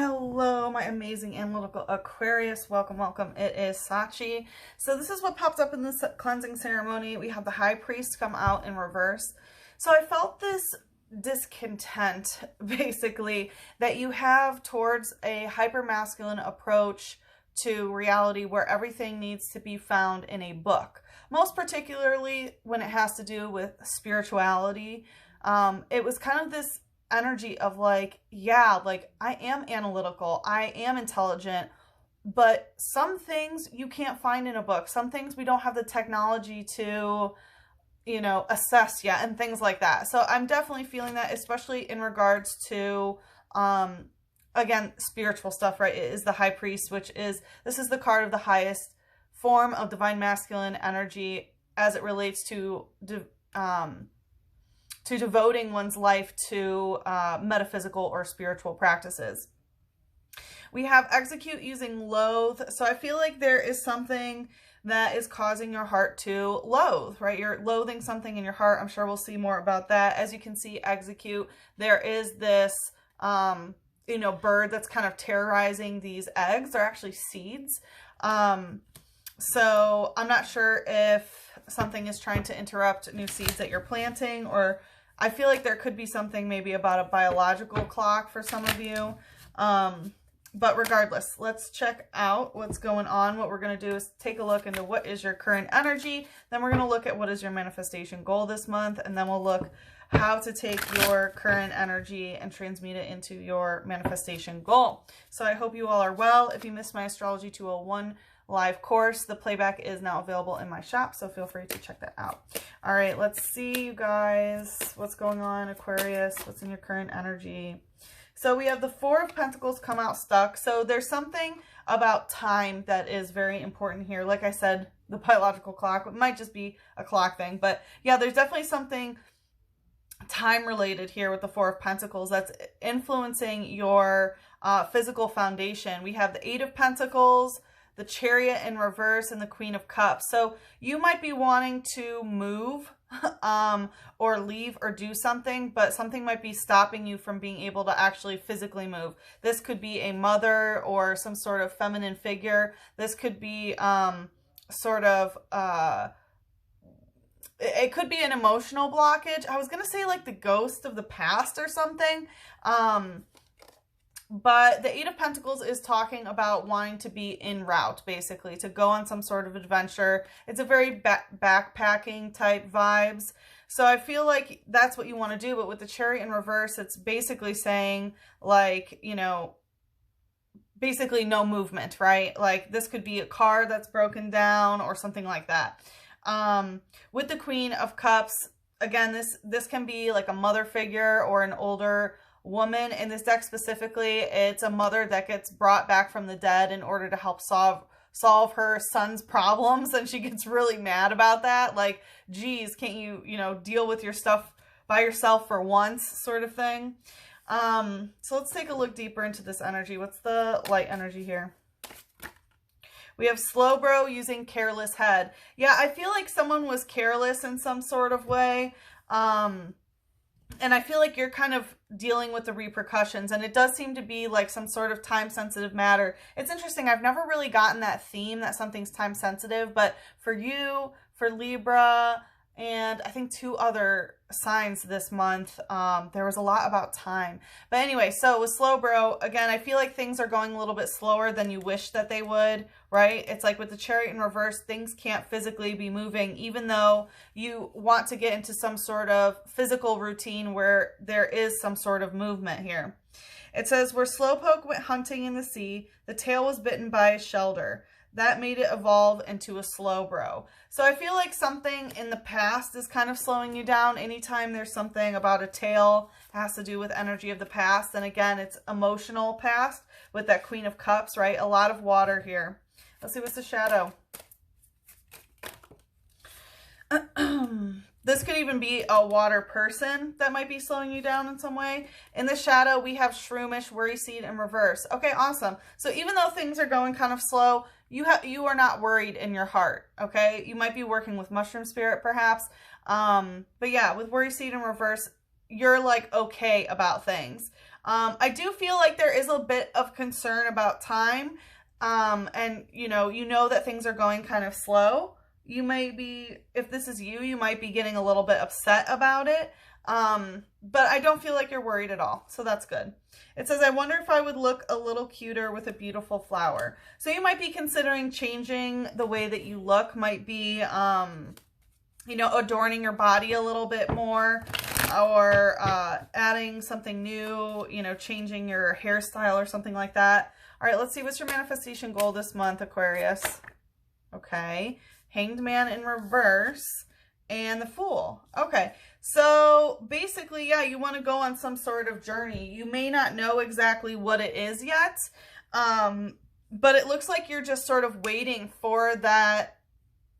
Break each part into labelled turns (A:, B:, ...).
A: Hello, my amazing analytical Aquarius. Welcome, welcome. It is Sachi. So this is what popped up in this cleansing ceremony. We have the High Priest come out in reverse. So I felt this discontent, basically, that you have towards a hyper-masculine approach to reality where everything needs to be found in a book. Most particularly when it has to do with spirituality. It was kind of this energy of like, yeah, like I am analytical, I am intelligent, but some things you can't find in a book. Some things we don't have the technology to, you know, assess yet and things like that. So I'm definitely feeling that, especially in regards to, again, spiritual stuff, right? It is the High Priest, which is, this is the card of the highest form of divine masculine energy as it relates to devoting one's life to metaphysical or spiritual practices. We have execute using loathe. So I feel like there is something that is causing your heart to loathe, right? You're loathing something in your heart. I'm sure we'll see more about that. As you can see, execute, there is this, you know, bird that's kind of terrorizing these eggs. They're actually seeds. So I'm not sure if something is trying to interrupt new seeds that you're planting, or I feel like there could be something maybe about a biological clock for some of you. But regardless, let's check out what's going on. What we're going to do is take a look into what is your current energy. Then we're going to look at what is your manifestation goal this month. And then we'll look how to take your current energy and transmute it into your manifestation goal. So I hope you all are well. If you missed my Astrology 201 live course, the playback is now available in my shop, so feel free to check that out. All right, let's see, you guys, what's going on, Aquarius, what's in your current energy. So we have the Four of Pentacles come out stuck. So there's something about time that is very important here. Like I said, the biological clock, it might just be a clock thing, but yeah, there's definitely something time related here with the Four of Pentacles that's influencing your physical foundation. We have the Eight of Pentacles, the Chariot in reverse, and the Queen of Cups. So you might be wanting to move or leave or do something, but something might be stopping you from being able to actually physically move. This could be a mother or some sort of feminine figure. This could be sort of, it could be an emotional blockage. I was going to say like the ghost of the past or something. But the Eight of Pentacles is talking about wanting to be en route, basically, to go on some sort of adventure. It's a very backpacking type vibes. So I feel like that's what you want to do. But with the Chariot in reverse, it's basically saying, like, you know, basically no movement, right? Like this could be a car that's broken down or something like that. With the Queen of Cups, again, this can be like a mother figure or an older woman. In this deck specifically, it's a mother that gets brought back from the dead in order to help solve her son's problems, and she gets really mad about that. Like, geez, can't you, you know, deal with your stuff by yourself for once, sort of thing. So let's take a look deeper into this energy. What's the light energy here? We have Slowbro using careless head. Yeah, I feel like someone was careless in some sort of way. And I feel like you're kind of dealing with the repercussions, and it does seem to be like some sort of time-sensitive matter. It's interesting. I've never really gotten that theme that something's time-sensitive, but for you, for Libra, and I think two other signs this month, there was a lot about time. But anyway, so with Slowbro, again, I feel like things are going a little bit slower than you wish that they would, right? It's like with the Chariot in reverse, things can't physically be moving, even though you want to get into some sort of physical routine where there is some sort of movement here. It says, where Slowpoke went hunting in the sea, the tail was bitten by a shelter. That made it evolve into a Slowbro. So I feel like something in the past is kind of slowing you down. Anytime there's something about a tail, it has to do with energy of the past. And again, it's emotional past with that Queen of Cups, right? A lot of water here. Let's see what's the shadow. This could even be a water person that might be slowing you down in some way. In the shadow, we have Shroomish, Worry Seed in reverse. Okay, awesome. So even though things are going kind of slow, you are not worried in your heart, okay? You might be working with Mushroom Spirit perhaps. But yeah, with Worry Seed in reverse, you're like okay about things. I do feel like there is a bit of concern about time. And you know that things are going kind of slow. You may be, if this is you, you might be getting a little bit upset about it. But I don't feel like you're worried at all. So that's good. It says, I wonder if I would look a little cuter with a beautiful flower. So you might be considering changing the way that you look, might be, adorning your body a little bit more, or adding something new, changing your hairstyle or something like that. All right, let's see. What's your manifestation goal this month, Aquarius? Okay. Hanged Man in reverse and the Fool. Okay. So basically, yeah, you want to go on some sort of journey. You may not know exactly what it is yet, but it looks like you're just sort of waiting for that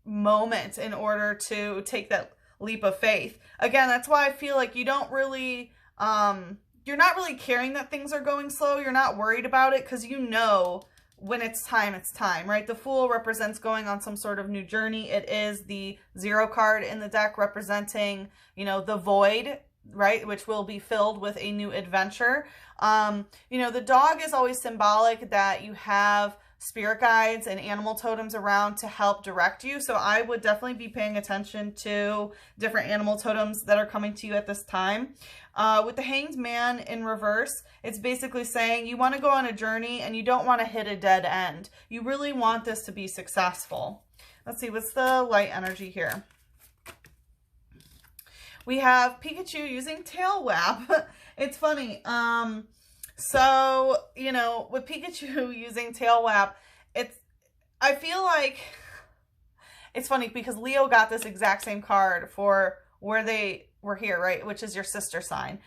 A: moment in order to take that leap of faith. Again, that's why I feel like you don't really, you're not really caring that things are going slow. You're not worried about it because you know when it's time, right? The Fool represents going on some sort of new journey. It is the 0 card in the deck representing, the void, right? Which will be filled with a new adventure. The dog is always symbolic that you have spirit guides and animal totems around to help direct you. So I would definitely be paying attention to different animal totems that are coming to you at this time. With the Hanged Man in reverse, it's basically saying you want to go on a journey and you don't want to hit a dead end. You really want this to be successful. Let's see, what's the light energy here? We have Pikachu using tail whap. It's funny. So, with Pikachu using tail whap, I feel like it's funny because Leo got this exact same card for where they were here, right? Which is your sister sign.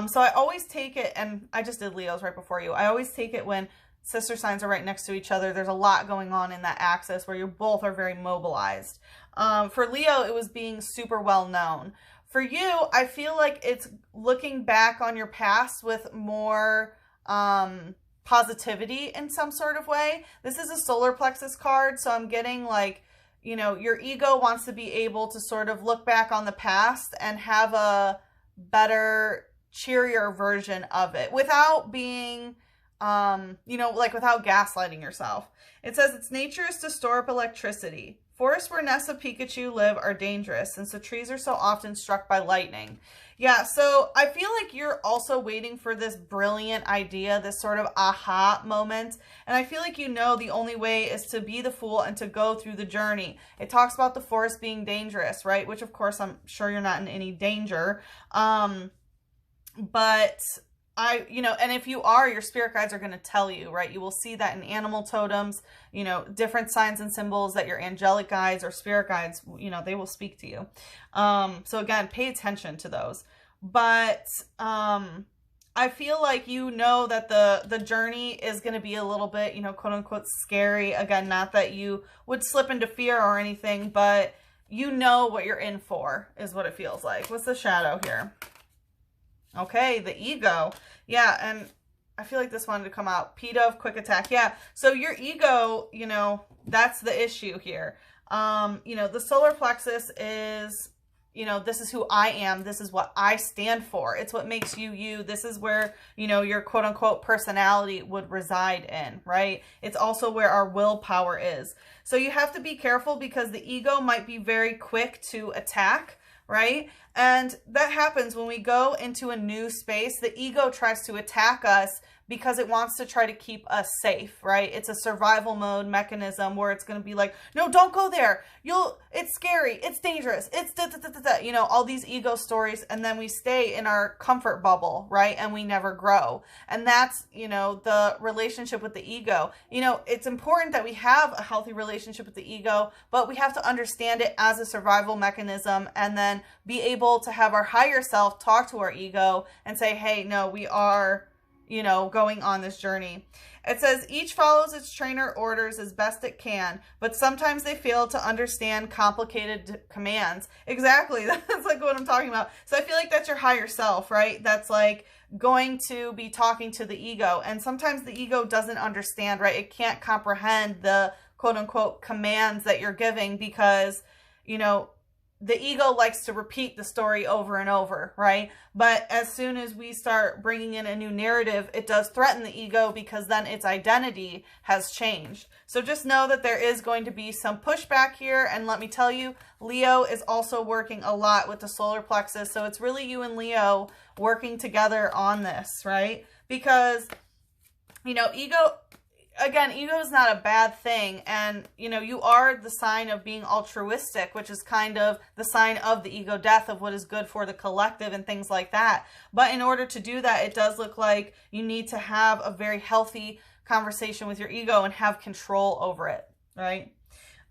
A: So I always take it, and I just did Leo's right before you. I always take it when sister signs are right next to each other. There's a lot going on in that axis where you both are very mobilized. For Leo, it was being super well known. For you, I feel like it's looking back on your past with more positivity in some sort of way. This is a solar plexus card, so I'm getting like, your ego wants to be able to sort of look back on the past and have a better, cheerier version of it without being, without gaslighting yourself. It says its nature is to store up electricity. Forests where nests of Pikachu live are dangerous since the trees are so often struck by lightning. Yeah, so I feel like you're also waiting for this brilliant idea, this sort of aha moment. And I feel like the only way is to be the Fool and to go through the journey. It talks about the forest being dangerous, right? Which, of course, I'm sure you're not in any danger. But and if you are, your spirit guides are going to tell you, right? You will see that in animal totems, different signs and symbols that your angelic guides or spirit guides, they will speak to you. So again, pay attention to those. But I feel like that the journey is going to be a little bit, quote unquote scary. Again, not that you would slip into fear or anything, but what you're in for is what it feels like. What's the shadow here? Okay, the ego. Yeah, and I feel like this wanted to come out. PETA of quick attack. Yeah, so your ego, that's the issue here. The solar plexus is, this is who I am. This is what I stand for. It's what makes you you. This is where, your quote unquote personality would reside in, right? It's also where our willpower is. So you have to be careful because the ego might be very quick to attack, right? And that happens when we go into a new space. The ego tries to attack us because it wants to try to keep us safe, right? It's a survival mode mechanism where it's going to be like, no, don't go there. It's scary. It's dangerous. It's all these ego stories. And then we stay in our comfort bubble, right? And we never grow. And that's, the relationship with the ego. It's important that we have a healthy relationship with the ego, but we have to understand it as a survival mechanism and then be able to have our higher self talk to our ego and say, hey, no, we are, going on this journey. It says each follows its trainer orders as best it can, but sometimes they fail to understand complicated commands. Exactly. That's like what I'm talking about. So I feel like that's your higher self, right? That's like going to be talking to the ego. And sometimes the ego doesn't understand, right? It can't comprehend the quote unquote commands that you're giving because, the ego likes to repeat the story over and over, right? But as soon as we start bringing in a new narrative, it does threaten the ego because then its identity has changed. So just know that there is going to be some pushback here. And let me tell you, Leo is also working a lot with the solar plexus. So it's really you and Leo working together on this, right? Because, you know, ego is not a bad thing. And, you know, you are the sign of being altruistic, which is kind of the sign of the ego death of what is good for the collective and things like that. But in order to do that, it does look like you need to have a very healthy conversation with your ego and have control over it, right?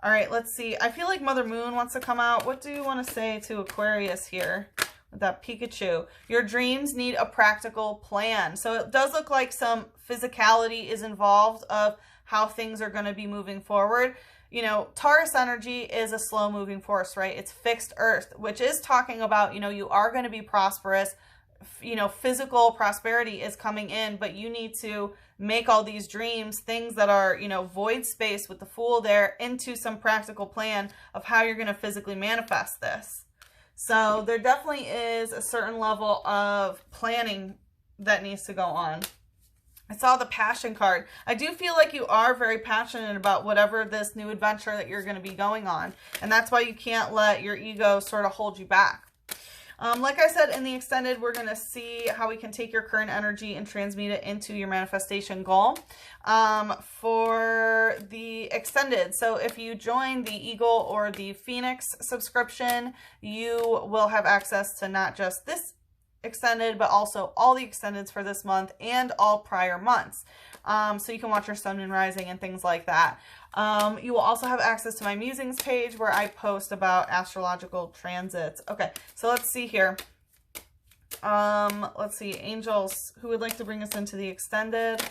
A: All right, let's see. I feel like Mother Moon wants to come out. What do you want to say to Aquarius here? With that Pikachu. Your dreams need a practical plan. So it does look like some physicality is involved of how things are going to be moving forward. You know, Taurus energy is a slow moving force, right? It's fixed earth, which is talking about, you know, you are going to be prosperous. You know, physical prosperity is coming in, but you need to make all these dreams, things that are, you know, void space with the Fool there, into some practical plan of how you're going to physically manifest this. So there definitely is a certain level of planning that needs to go on. I saw the Passion card. I do feel like you are very passionate about whatever this new adventure that you're going to be going on. And that's why you can't let your ego sort of hold you back. Like I said, in the extended, we're going to see how we can take your current energy and transmute it into your manifestation goal. For the extended, so if you join the Eagle or the Phoenix subscription, you will have access to not just this extended, but also all the extendeds for this month and all prior months. So you can watch your sun and rising and things like that. You will also have access to my musings page where I post about astrological transits. Okay, so let's see here. Let's see, angels, who would like to bring us into the extended?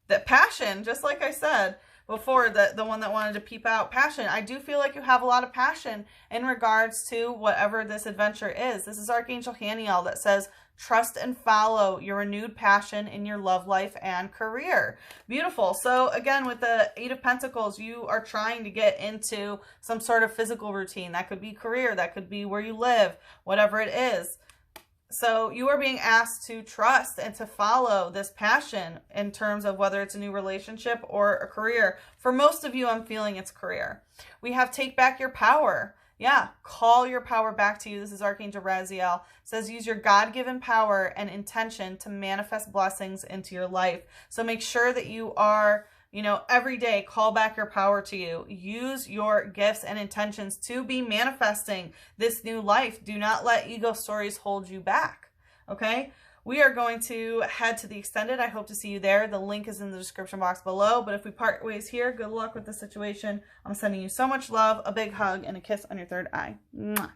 A: The Passion, just like I said before, the one that wanted to peep out. Passion. I do feel like you have a lot of passion in regards to whatever this adventure is. This is Archangel Haniel that says, trust and follow your renewed passion in your love life and career. Beautiful. So again, with the Eight of Pentacles, you are trying to get into some sort of physical routine. That could be career. That could be where you live, whatever it is. So you are being asked to trust and to follow this passion in terms of whether it's a new relationship or a career. For most of you, I'm feeling it's career. We have take back your power. Yeah, call your power back to you. This is Archangel Raziel. It says use your God-given power and intention to manifest blessings into your life. So make sure that you are, you know, every day call back your power to you. Use your gifts and intentions to be manifesting this new life. Do not let ego stories hold you back. Okay? We are going to head to the extended. I hope to see you there. The link is in the description box below. But if we part ways here, good luck with the situation. I'm sending you so much love, a big hug, and a kiss on your third eye. Mwah.